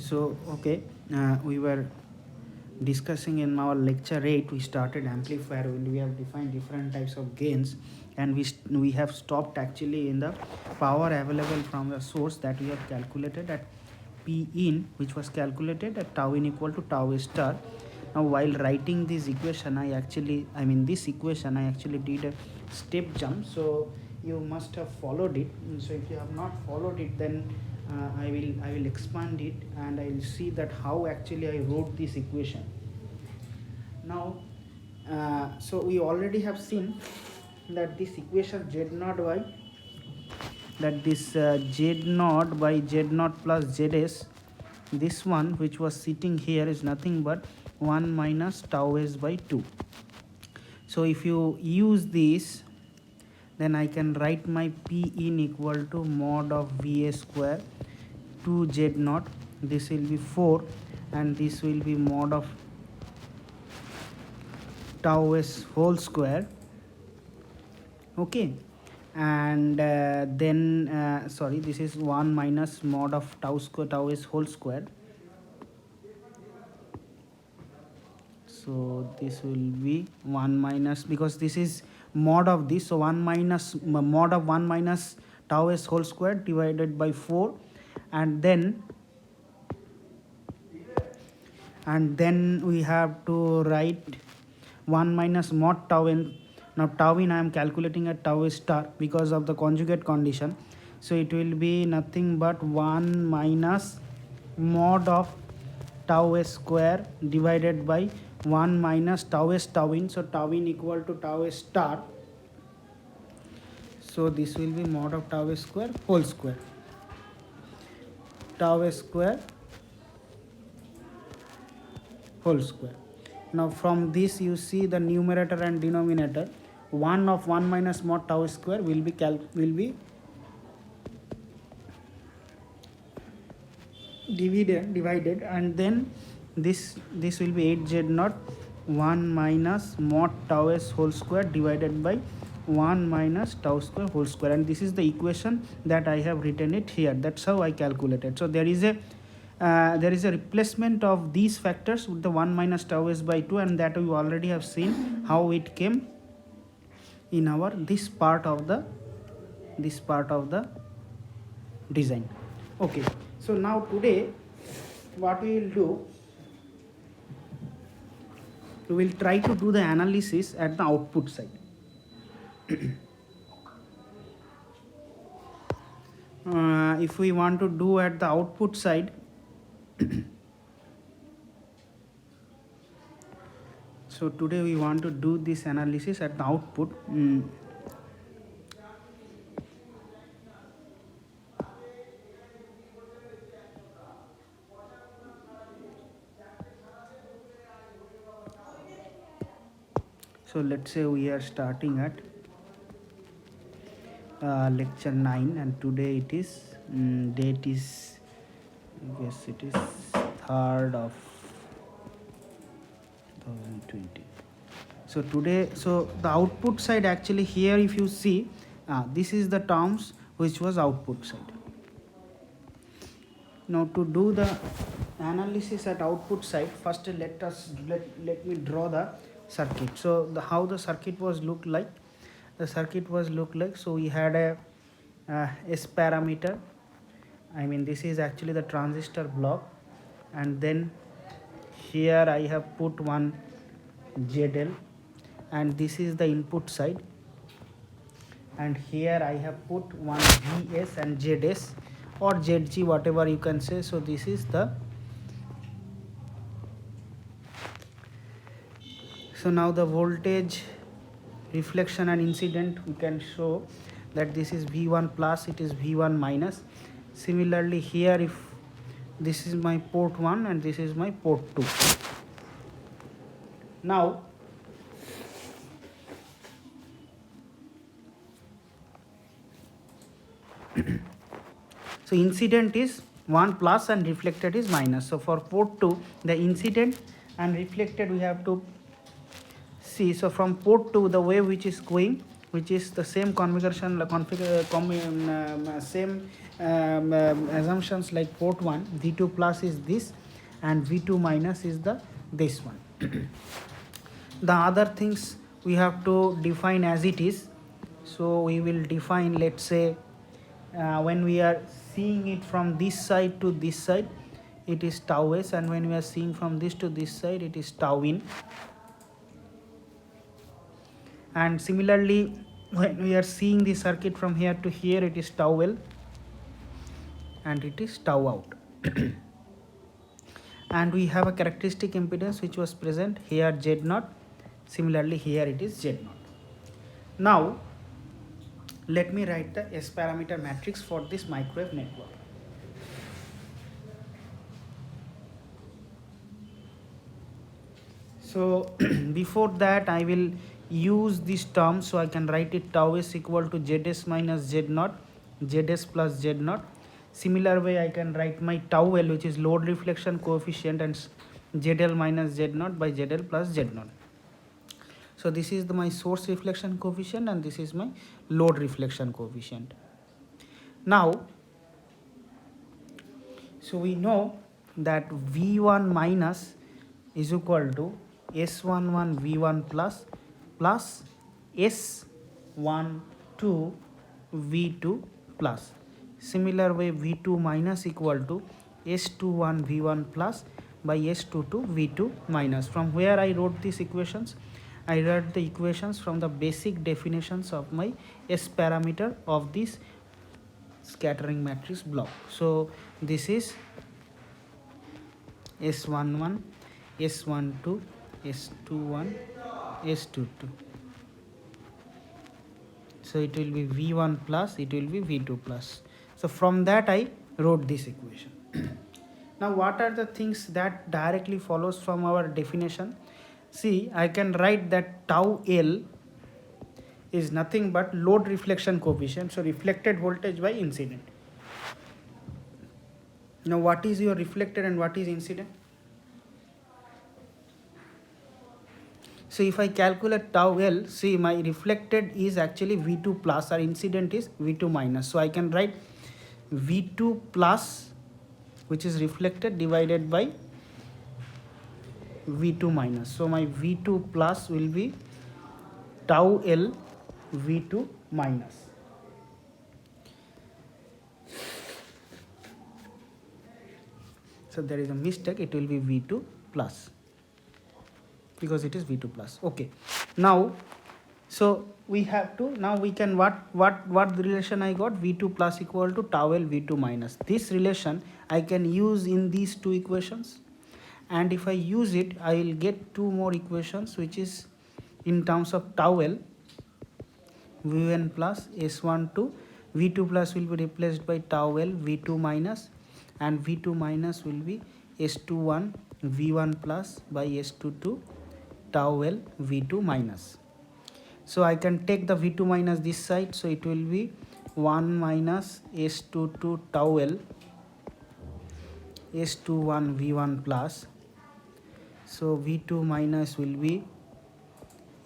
So okay, we were discussing in our lecture 8. We started amplifier when we have defined different types of gains, and we have stopped actually in the power available from the source that we have calculated at P in, which was calculated at tau in equal to tau a star. Now while writing this equation, this equation I actually did a step jump, so you must have followed it. So if you have not followed it, then I will expand it and I will see that how actually I wrote this equation. Now so we already have seen that this equation z naught by z naught by z naught plus zs, this one which was sitting here is nothing but 1 minus tau s by 2. So if you use this, then I can write my P in equal to mod of VA square 2 z naught, this will be 4, and this will be mod of tau s whole square. Okay, and this is 1 minus mod of tau s whole square. So this will be 1 minus, because this is mod of this, so 1 minus mod of 1 minus tau s whole square divided by 4, and then we have to write 1 minus mod tau n. Now tau in I am calculating at tau s star because of the conjugate condition, so it will be nothing but 1 minus mod of tau s square divided by 1 minus tau s tau in, so tau in equal to tau s star, so this will be mod of tau s square whole square, tau s square whole square. Now from this you see the numerator and denominator, 1 of 1 minus mod tau square will be divided, and then this will be 8 z naught 1 minus mod tau s whole square divided by 1 minus tau square whole square, and this is the equation that I have written it here. That's how I calculated. So there is a replacement of these factors with the 1 minus tau s by 2, and that we already have seen how it came in our this part of the design. Okay, so now today what we will do, we will try to do the analysis at the output side. If we want to do at the output side, so today we want to do this analysis at the output. So let's say we are starting at lecture 9, and today it is date is, I guess it is 3rd of 2020. So today, so the output side actually here, if you see, this is the terms which was output side. Now to do the analysis at output side, first let me draw the circuit. So how the circuit was look like. So we had a S parameter, this is actually the transistor block, and then here I have put one ZL, and this is the input side, and here I have put one VS and ZS or ZG, whatever you can say. So this is the, so now the voltage, reflection and incident, we can show that this is V1 plus, it is V1 minus. Similarly here, if this is my port 1 and this is my port 2. Now so incident is 1 plus and reflected is minus. So for port 2, the incident and reflected we have to see. So from port 2, the wave which is going which is the same configuration, same assumptions like port 1, V2 plus is this and V2 minus is the this one. The other things we have to define as it is. So we will define, let's say, when we are seeing it from this side to this side, it is tau s, and when we are seeing from this to this side, it is tau in. And similarly, when we are seeing the circuit from here to here, it is tau L and it is tau out. And we have a characteristic impedance which was present here, Z0. Similarly, here it is Z0. Now, let me write the S parameter matrix for this microwave network. So before that, I will use this term, so I can write it tau s equal to Zs minus Z0, Zs plus Z0. Similar way, I can write my tau L, which is load reflection coefficient, and ZL minus Z0 by ZL plus Z0. So this is my source reflection coefficient and this is my load reflection coefficient. Now, so we know that V1 minus is equal to S11 V1 plus S12 V2 plus. Similar way, V2 minus equal to S21 V1 plus by S22 V2 minus. From where I wrote these equations? I wrote the equations from the basic definitions of my S parameter of this scattering matrix block. So this is S11, S12, S21, S22. So it will be V1 plus, it will be V2 plus. So from that I wrote this equation. Now what are the things that directly follows from our definition? See, I can write that tau L is nothing but load reflection coefficient, so reflected voltage by incident. Now what is your reflected and what is incident? So if I calculate tau L, see, my reflected is actually V2 plus or incident is V2 minus. So I can write V2 plus, which is reflected, divided by V2 minus. So my V2 plus will be tau L V2 minus. So there is a mistake, it will be V2 plus because it is V2 plus. Okay. Now, so we have to, now we can, what the relation I got? V2 plus equal to tau L V2 minus. This relation I can use in these two equations, and if I use it, I will get two more equations, which is in terms of tau L V1 plus S12, V2 plus will be replaced by tau L V2 minus, and V2 minus will be S21 V1 plus by S22 tau L V2 minus. So I can take the V2 minus this side, so it will be 1 minus S22 tau L S21 V1 plus. So V2 minus will be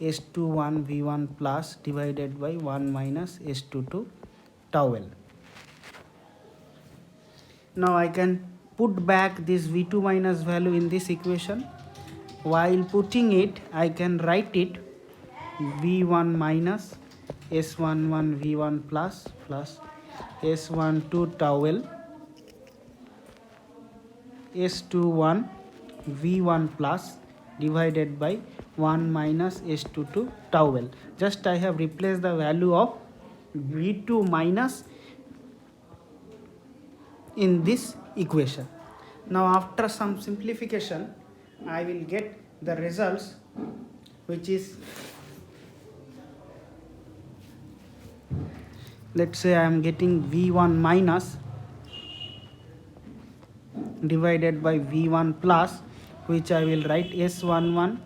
S21 V1 plus divided by 1 minus S22 tau L. Now I can put back this V2 minus value in this equation. While putting it, I can write it V1 minus S11 V1 plus S12 tau L S21 V1 plus divided by 1 minus S22 tau L. Just I have replaced the value of V2 minus in this equation. Now after some simplification, I will get the results, which is, let's say I am getting V1 minus divided by V1 plus, which I will write S11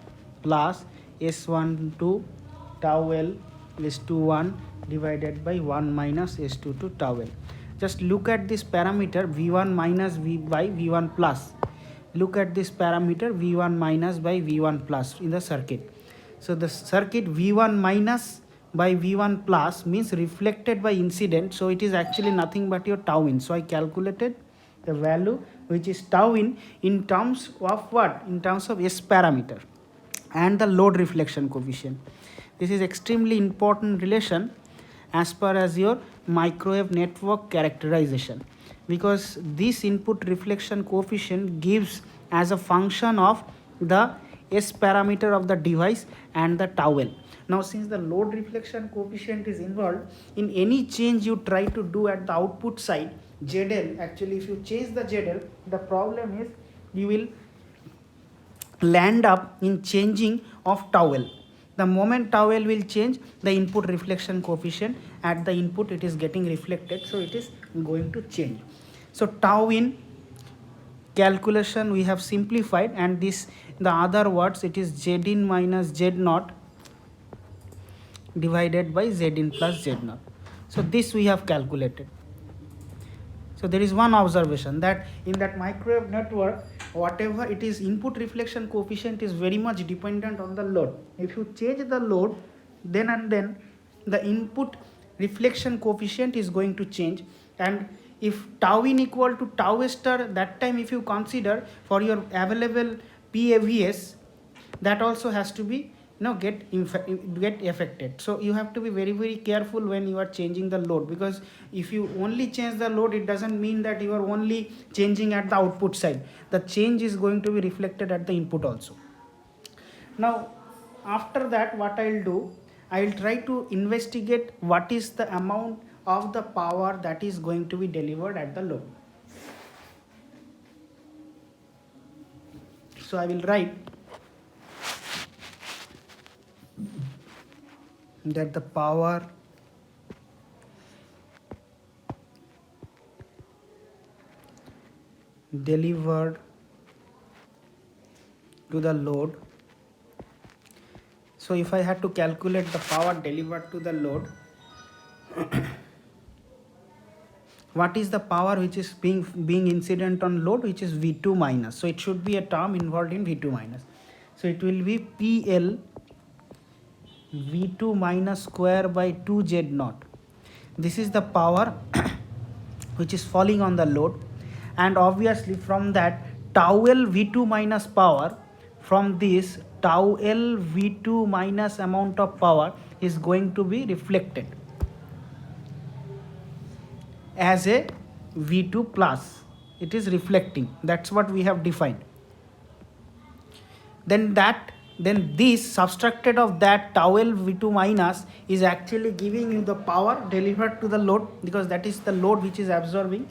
plus S12 tau L S21 divided by 1 minus S22 tau L. Just look at this parameter V1 minus V by V1 plus. Look at this parameter V1 minus by V1 plus in the circuit. So the circuit V1 minus by V1 plus means reflected by incident, so it is actually nothing but your tau in. So I calculated the value which is tau in terms of what? In terms of S parameter and the load reflection coefficient. This is extremely important relation as per as your microwave network characterization, because this input reflection coefficient gives as a function of the S parameter of the device and the tau L. Now since the load reflection coefficient is involved in any change you try to do at the output side, ZL, actually if you change the ZL, the problem is you will land up in changing of tau L. The moment tau L will change, the input reflection coefficient at the input it is getting reflected, so it is going to change. So tau in calculation we have simplified, and this the other words it is Z in minus Z naught divided by Z in plus Z naught. So this we have calculated. So there is one observation that in that microwave network, whatever it is, input reflection coefficient is very much dependent on the load. If you change the load, then and then the input reflection coefficient is going to change. And if tau in equal to tau star, that time if you consider for your available PAVS, that also has to be get affected. So you have to be very careful when you are changing the load, because if you only change the load, it doesn't mean that you are only changing at the output side. The change is going to be reflected at the input also. Now after that, what I'll do, I'll try to investigate what is the amount of the power that is going to be delivered at the load. So I will write that the power delivered to the load. So if I had to calculate the power delivered to the load, what is the power which is being incident on load, which is V2 minus. So it should be a term involved in V2 minus. So it will be PL V2 minus square by 2 Z naught. This is the power which is falling on the load, and obviously from that tau L V2 minus power, from this tau L V2 minus amount of power is going to be reflected as a V2 plus. It is reflecting, that's what we have defined. Then this subtracted of that tau L V2 minus is actually giving you the power delivered to the load, because that is the load which is absorbing.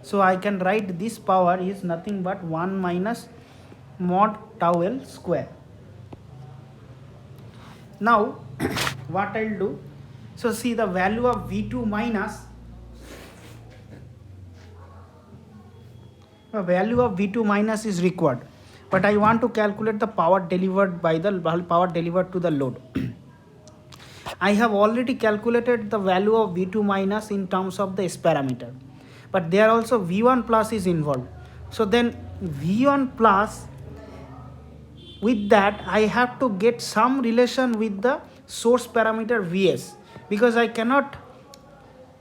So I can write this power is nothing but 1 minus mod tau L square. Now what I'll do, so see the value of V2 minus, the value of V2 minus is required, but I want to calculate the power delivered by the power delivered to the load. I have already calculated the value of V2 minus in terms of the S parameter, but there also V1 plus is involved. So then V1 plus, with that I have to get some relation with the source parameter Vs, because I cannot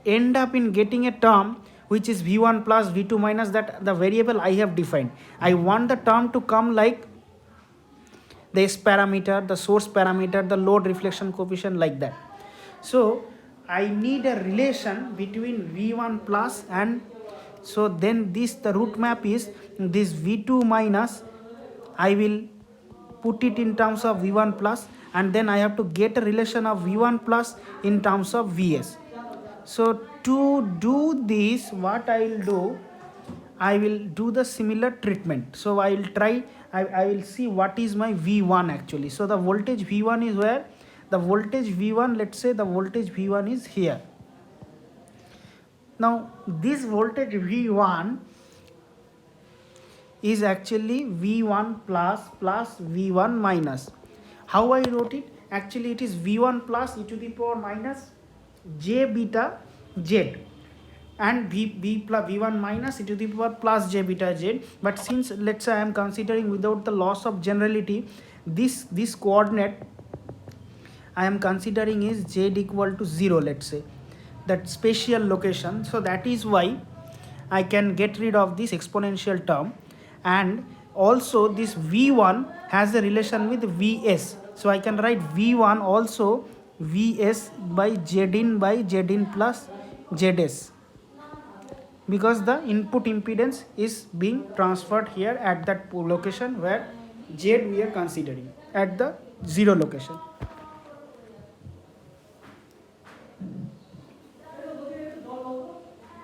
end up in getting a term which is V1 plus V2 minus, that the variable I have defined. I want the term to come like the S parameter, the source parameter, the load reflection coefficient, like that. So I need a relation between V1 plus, and so then this, the root map is this V2 minus, I will put it in terms of V1 plus, and then I have to get a relation of V1 plus in terms of Vs. So to do this, what I will do, I will do the similar treatment. So I will try, I will see what is my V1 actually. So the voltage V1 is where? The voltage V1, let's say the voltage V1 is here. Now this voltage V1 is actually V1 plus V1 minus. How I wrote it? Actually it is V1 plus e to the power minus j beta z, and V1 minus e to the power plus j beta z. But since let's say I am considering without the loss of generality, this coordinate I am considering is z equal to 0, let's say, that spatial location. So that is why I can get rid of this exponential term, and also this v1 has a relation with vs, so I can write v1 also vs by zin by zin plus zs, because the input impedance is being transferred here at that location where z we are considering at the 0 location.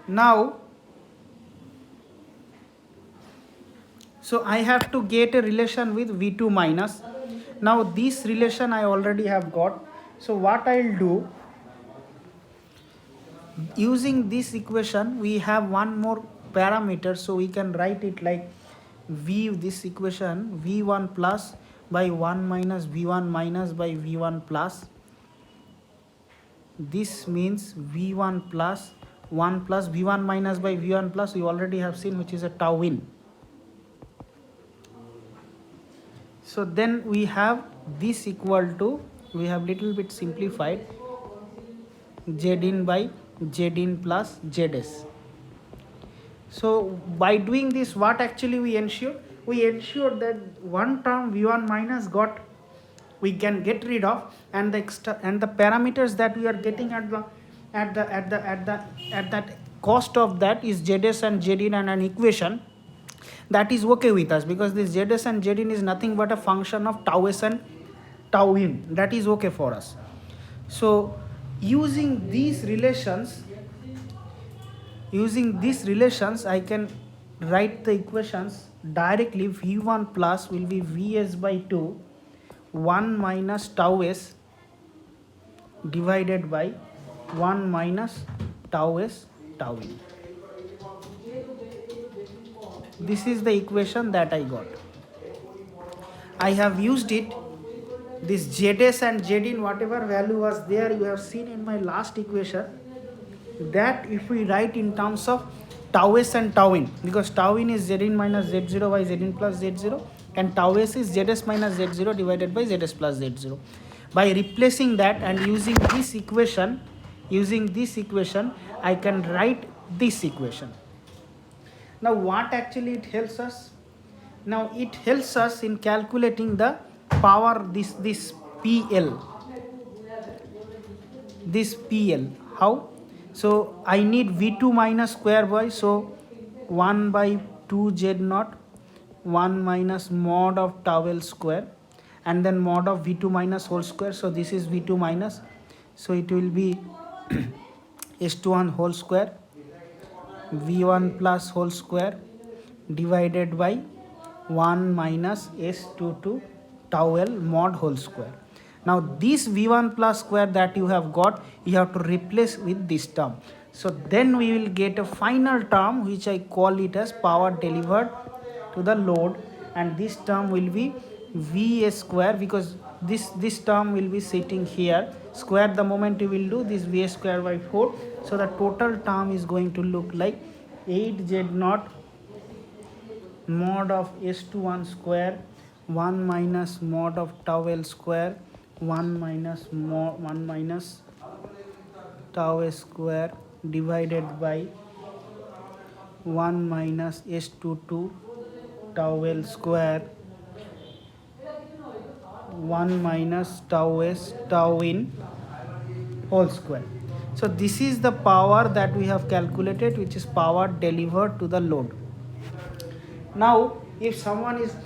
Now, so I have to get a relation with v2 minus. Now this relation I already have got. So what I'll do, using this equation we have one more parameter, so we can write it like v, this equation v1 plus by 1 minus v1 minus by v1 plus. This means v1 plus 1 plus v1 minus by v1 plus, we already have seen, which is a tau in. So then we have this equal to, we have little bit simplified, z in by z in plus zs. So by doing this, what actually we ensure? We ensure that one term v1 minus we can get rid of, and the extra and the parameters that we are getting at that cost of that is zs and zin and an equation that is okay with us, because this zs and zin is nothing but a function of tau s and tau in. That is okay for us. So using these relations I can write the equations directly. v1 plus will be vs by 2 1 minus tau s divided by 1 minus tau s tau in. This is the equation that I got. I have used it. This zs and zin, whatever value was there, you have seen in my last equation, that if we write in terms of tau s and tau in, because tau in is zin minus z0 by zin plus z0, and tau s is zs minus z0 divided by zs plus z0. By replacing that and using this equation, I can write this equation. Now what actually it helps us? Now it helps us in calculating the power, this PL. This PL. How? So I need V2 minus square by, so 1 by 2 Z naught 1 minus mod of tau L square, and then mod of V2 minus whole square. So this is V2 minus, so it will be S21 whole square V1 plus whole square divided by 1 minus S22 tau L mod whole square. Now this V1 plus square that you have got, you have to replace with this term. So then we will get a final term which I call it as power delivered to the load, and this term will be VS square, because this term will be sitting here. Square the moment you will do this, VS square by 4. So the total term is going to look like 8Z0 mod of S21 square 1 minus mod of tau L square 1 minus tau S square divided by 1 minus S22 tau L square 1 minus tau S tau in whole square. So this is the power that we have calculated, which is power delivered to the load. Now if someone is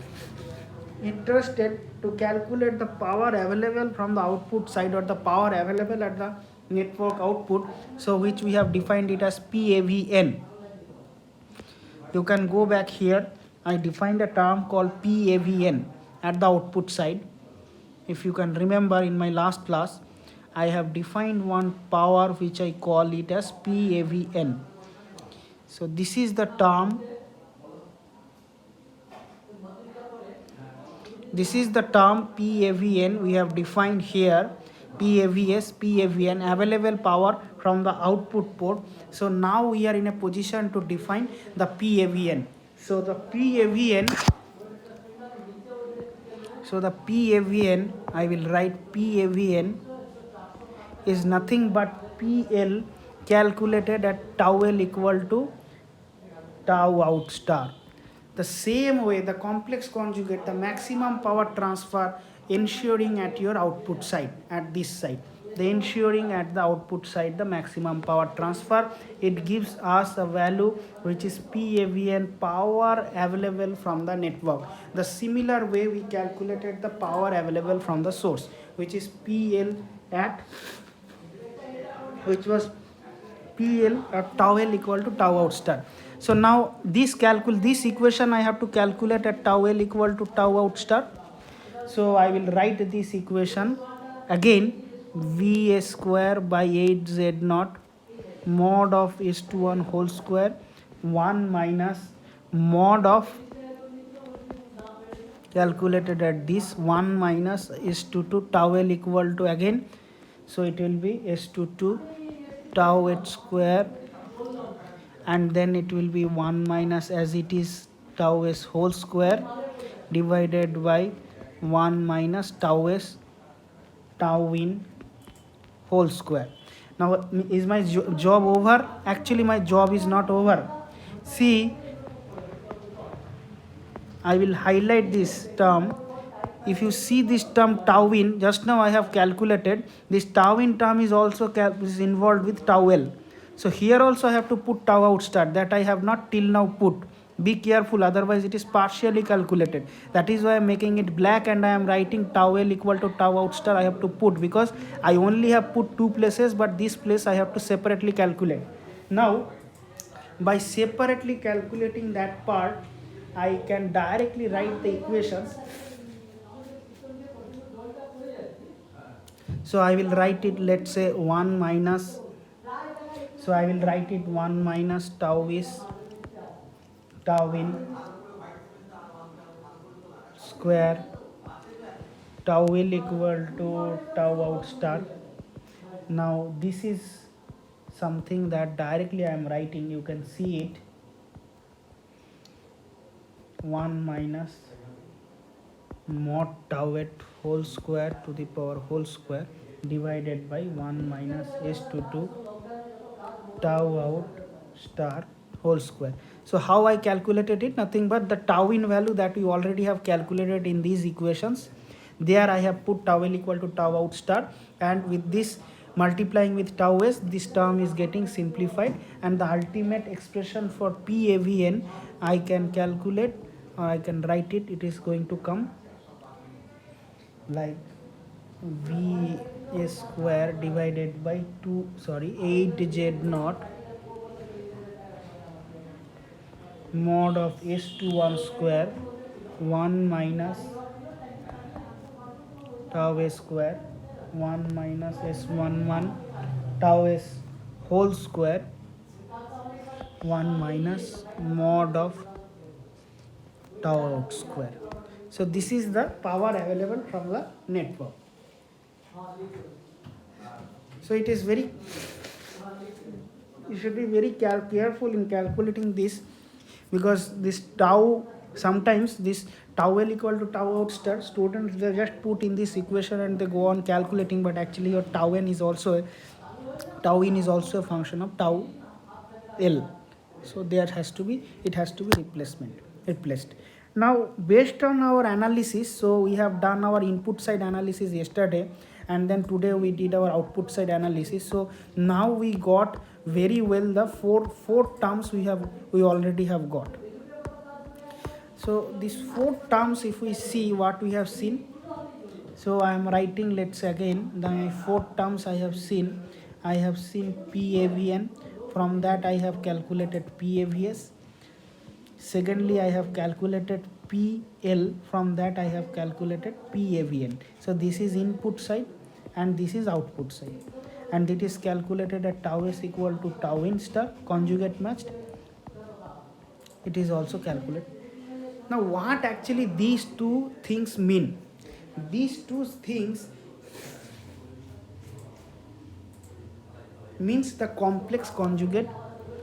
interested to calculate the power available from the output side, or the power available at the network output, so which we have defined it as PAVN. You can go back here. I defined a term called PAVN at the output side. If you can remember, in my last class I have defined one power which I call it as PAVN. So this is the term, PAVN we have defined here. PAVS, PAVN, available power from the output port. So now we are in a position to define the PAVN. So the PAVN, I will write PAVN is nothing but PL calculated at tau L equal to tau out star. The same way, the complex conjugate, the maximum power transfer ensuring at your output side, at this side. The ensuring at the output side the maximum power transfer, it gives us a value which is PAVN, power available from the network. The similar way we calculated the power available from the source, which is PL at, which was PL at tau L equal to tau out star. So now this equation I have to calculate at tau L equal to tau out star. So I will write this equation again, V square by 8Z naught mod of S21 whole square 1 minus mod of, calculated at this, 1 minus S22 tau L equal to, again, so it will be S22 tau h square, and then it will be 1 minus, as it is, tau s whole square divided by 1 minus tau s tau in whole square. Now is my job over? Actually my job is not over. See, I will highlight this term. If you see this term tau in, just now I have calculated, this tau in term is also is involved with tau L. So here also I have to put tau out star, that I have not till now put. Be careful, otherwise it is partially calculated. That is why I am making it black and I am writing tau L equal to tau out star I have to put, because I only have put two places, but this place I have to separately calculate. Now by separately calculating that part, I can directly write the equations. So I will write it, let's say 1 minus, so I will write it 1 minus tau is tau in square tau L equal to tau out star. Now this is something that directly I am writing, you can see it, 1 minus mod tau at whole square to the power whole square divided by 1 minus S22 tau out star whole square. So how I calculated it? Nothing but the tau in value that we already have calculated in these equations. There I have put tau L equal to tau out star, and with this multiplying with tau s, this term is getting simplified, and the ultimate expression for PAVN I can calculate, or I can write it, it is going to come like V square divided by 8Z naught mod of S21 square 1 minus tau s square 1 minus S11 tau s whole square 1 minus mod of tau out square. So this is the power available from the network. So it is very, you should be very careful in calculating this, because this tau, sometimes this tau L equal to tau out star, students they just put in this equation and they go on calculating, but actually your tau n is also, tau in is also a function of tau L. So there has to be, it has to be replaced. Now based on our analysis, so we have done our input side analysis yesterday, and then today we did our output side analysis. So now we got very well the four terms we already have got. So these four terms, if we see what we have seen, so I am writing, let's say again, the four terms I have seen PAVN, from that I have calculated PAVS. Secondly, I have calculated PL, from that I have calculated PAVN. So this is input side and this is output side, and it is calculated at tau s equal to tau in star conjugate matched. It is also calculated. Now what actually these two things mean? These two things means the complex conjugate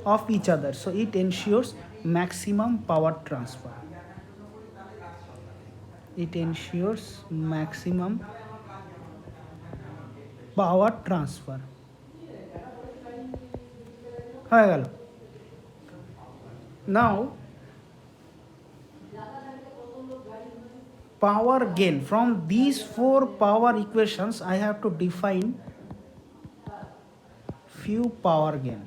of each other. So it ensures maximum power transfer. It ensures maximum power transfer হয়ে গেল। নাও power gain, from these four power equations I have to define few power gain.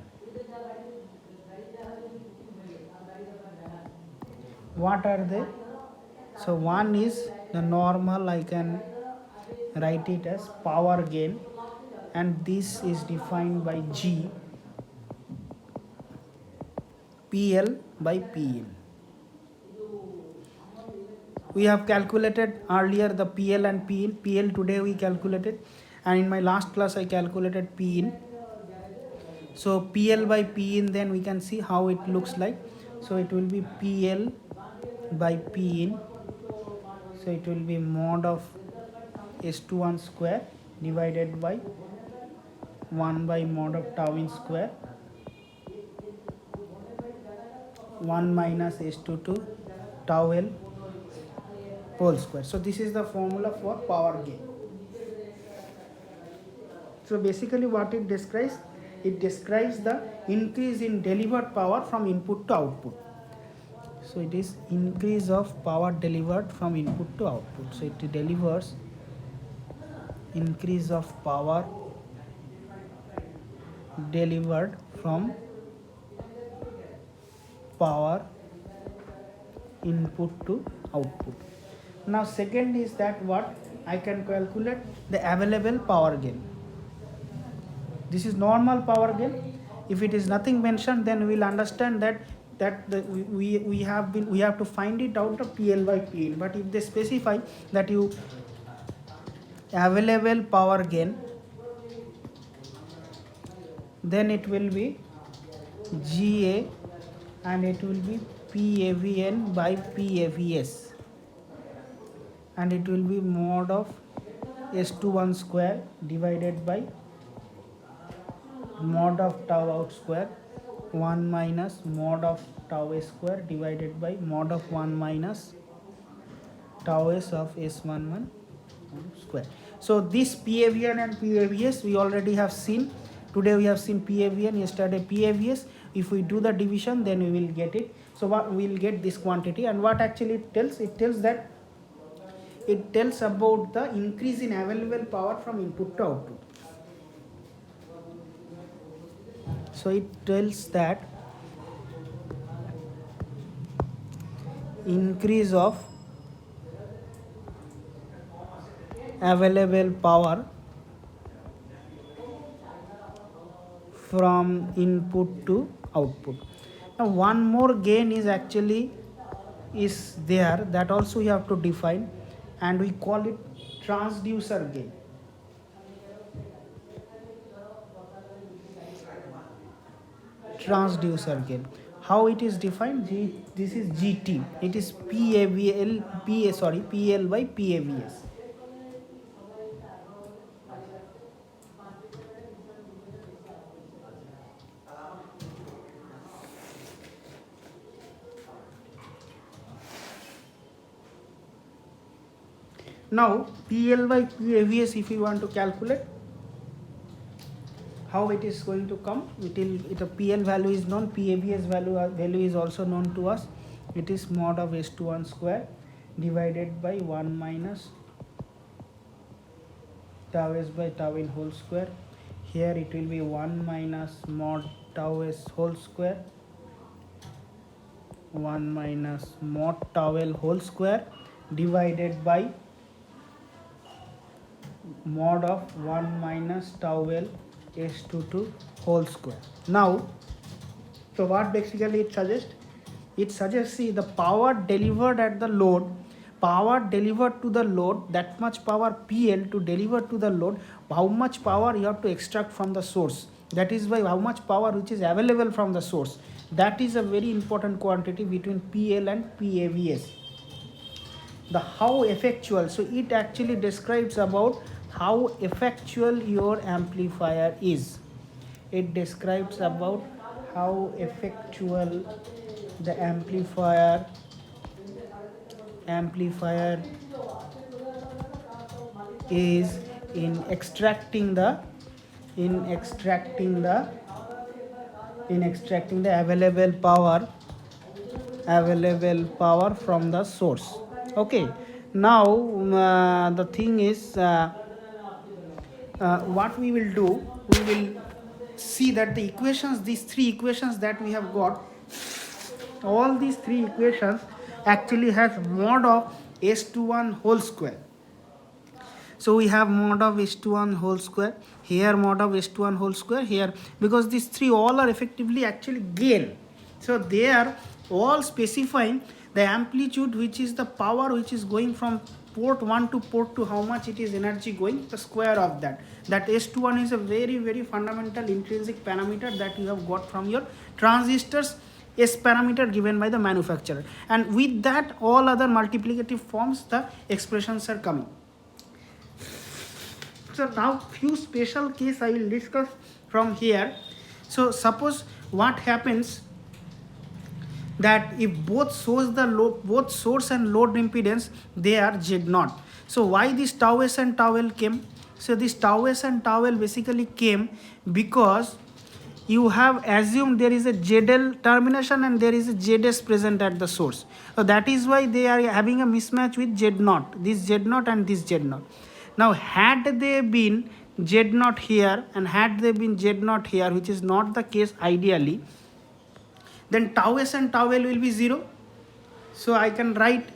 What are they? So one is the normal, I can write it as power gain, and this is defined by G PL by PN. We have calculated earlier the PL and PN. PL today we calculated, and in my last class I calculated PN. So PL by PN, then we can see how it looks like. So it will be PL by PN. So it will be mod of S21 square divided by 1 by mod of tau in square 1 minus S22 tau L whole square. So this is the formula for power gain. So basically what it describes the increase in delivered power from input to output. So it is increase of power delivered from input to output. So it delivers increase of power delivered from power input to output. Now second is that what I can calculate the available power gain. This is normal power gain. If it is nothing mentioned, then we will understand we have to find it out of PL by PN. But if they specify that you available power gain, then it will be GA and it will be PAVN by PAVS, and it will be mod of S21 square divided by mod of tau out square 1 minus mod of tau s square divided by mod of 1 minus tau s of S11 square. So this PAVN and PAVS we already have seen. Today we have seen PAVN, yesterday PAVS. If we do the division, then we will get it. So what we will get this quantity, and what actually it tells about the increase in available power from input to output. So it tells that increase of available power from input to output. Now one more gain is there, that also we have to define, and we call it transducer gain. Transducer gain, how it is defined? This is GT. It is PL by PAVS. Now PL by PAVS, if you want to calculate, how it is going to come? It a PL value is known, PAVS value is also known to us. It is mod of S21 square divided by 1 minus tau s by tau in whole square. Here it will be 1 minus mod tau s whole square 1 minus mod tau l whole square divided by mod of 1 minus tau l S22 whole square. Now, so what basically it suggests? It suggests, see, the power delivered at the load, power delivered to the load, that much power PL to deliver to the load, how much power you have to extract from the source. That is why how much power which is available from the source. That is a very important quantity between PL and PAVS. The how effectual, so it actually describes about how effectual your amplifier is. It describes about how effectual the amplifier is in extracting the available power from the source. Okay, now the thing is, what we will do, we will see that the equations, these three equations that we have got, all these three equations actually has mod of S21 whole square. So we have mod of S21 whole square, here mod of S21 whole square, here, because these three all are effectively actually gain. So they are all specifying the amplitude, which is the power which is going from port 1 to port 2, how much it is energy going, the square of that. That S21 is a very, very fundamental intrinsic parameter that you have got from your transistors, S parameter given by the manufacturer, and with that all other multiplicative forms, the expressions are coming. So now few special case I will discuss from here. So suppose what happens, that if both source and load impedance, they are Z0. So why this tau s and tau l came? So this tau s and tau l basically came because you have assumed there is a ZL termination and there is a ZS present at the source. So that is why they are having a mismatch with Z0, this Z0 and this Z0. Now had they been Z0 here and had they been Z0 here, which is not the case ideally, then tau s and tau l will be 0. So I can write,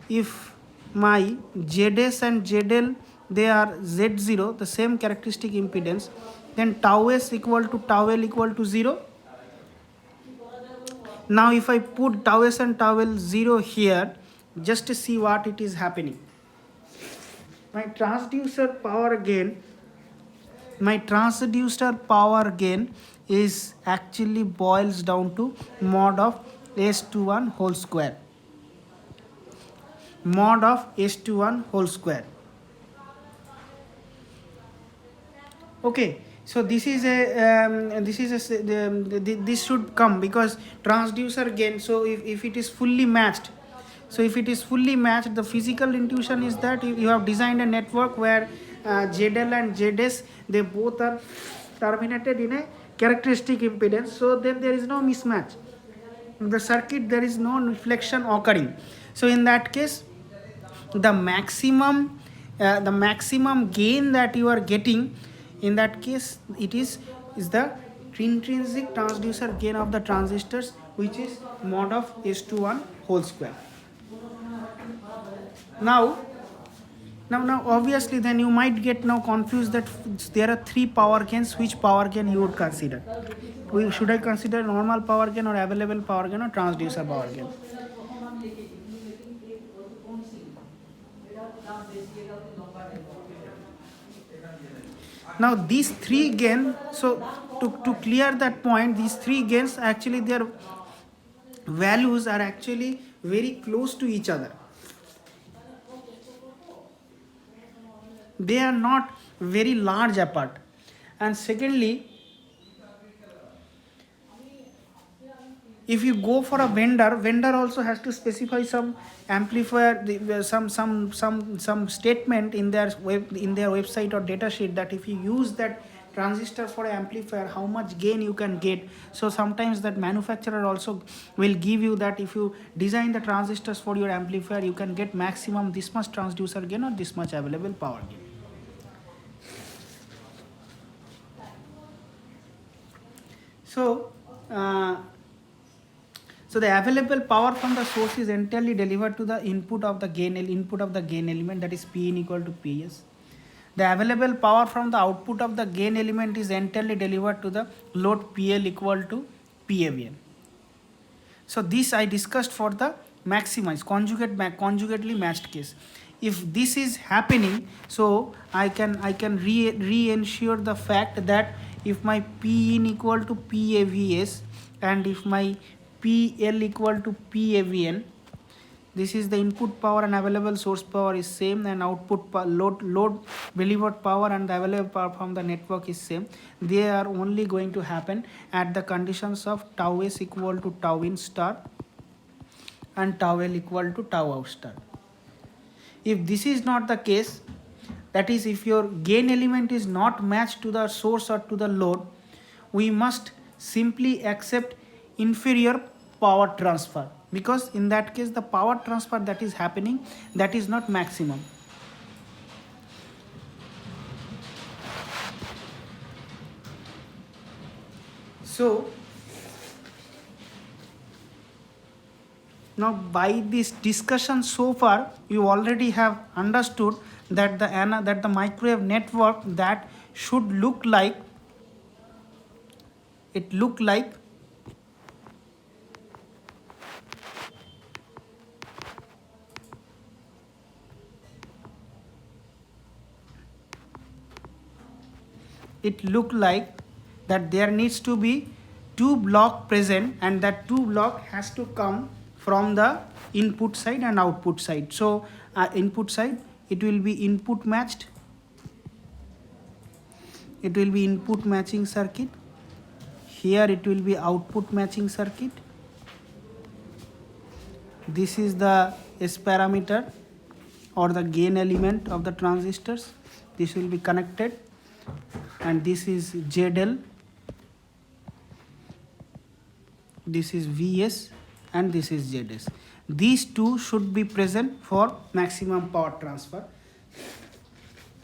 if my ZS and ZL, they are Z0, the same characteristic impedance, then tau s equal to tau l equal to 0. Now if I put tau s and tau l 0 here, just to see what it is happening. My transducer power gain is actually boils down to mod of S21 whole square. Mod of S21 whole square. Okay, so this should come because transducer gain. So if it is fully matched, the physical intuition is that you have designed a network where ZL and ZS, they both are terminated in a characteristic impedance, so then there is no mismatch in the circuit, there is no reflection occurring. So in that case, the maximum gain that you are getting, in that case it is the intrinsic transducer gain of the transistors, which is mod of S21 whole square. Now obviously then you might get now confused that there are three power gains. Which power gain you would consider? Should I consider normal power gain or available power gain or transducer power gain? Now these three gain, so to clear that point, these three gains actually their values are actually very close to each other. They are not very large apart. And secondly, if you go for a vendor also has to specify some amplifier, some statement in their website or data sheet that if you use that transistor for amplifier, how much gain you can get. So sometimes that manufacturer also will give you that if you design the transistors for your amplifier, you can get maximum this much transducer gain or this much available power gain. So the available power from the source is entirely delivered to the input of the gain element, that is Pin equal to Ps. The available power from the output of the gain element is entirely delivered to the load PL equal to PAVN. So this I discussed for the maximized conjugately matched case. If this is happening, so I can re-ensure the fact that if my Pin equal to PAVS and if my PL equal to PAVN, this is the input power and available source power is same, and output load delivered power and the available power from the network is same. They are only going to happen at the conditions of tau s equal to tau in star and tau l equal to tau out star. If this is not the case, that is, if your gain element is not matched to the source or to the load, we must simply accept inferior power transfer, because in that case the power transfer that is happening, that is not maximum. So now by this discussion so far, you already have understood that the microwave network that should look like, it look like that there needs to be two block present, and that two block has to come from the input side and output side. So input side, it will be input matched, it will be input matching circuit. Here it will be output matching circuit. This is the S parameter or the gain element of the transistors. This will be connected, and this is ZL, this is VS, and this is ZS. These two should be present for maximum power transfer.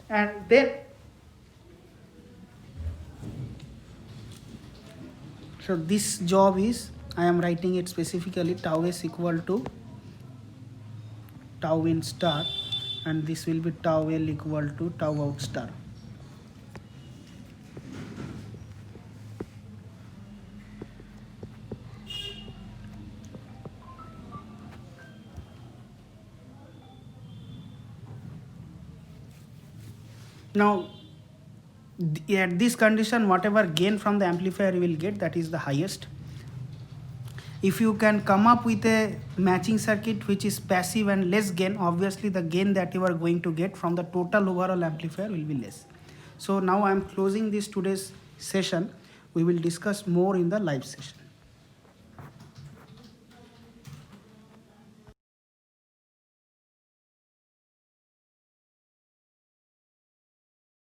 And then, so this job is, I am writing it specifically, tau S equal to tau in star, and this will be tau L equal to tau out star. Now at this condition, whatever gain from the amplifier you will get, that is the highest. If you can come up with a matching circuit which is passive and less gain, obviously the gain that you are going to get from the total overall amplifier will be less. So now I am closing this today's session. We will discuss more in the live session.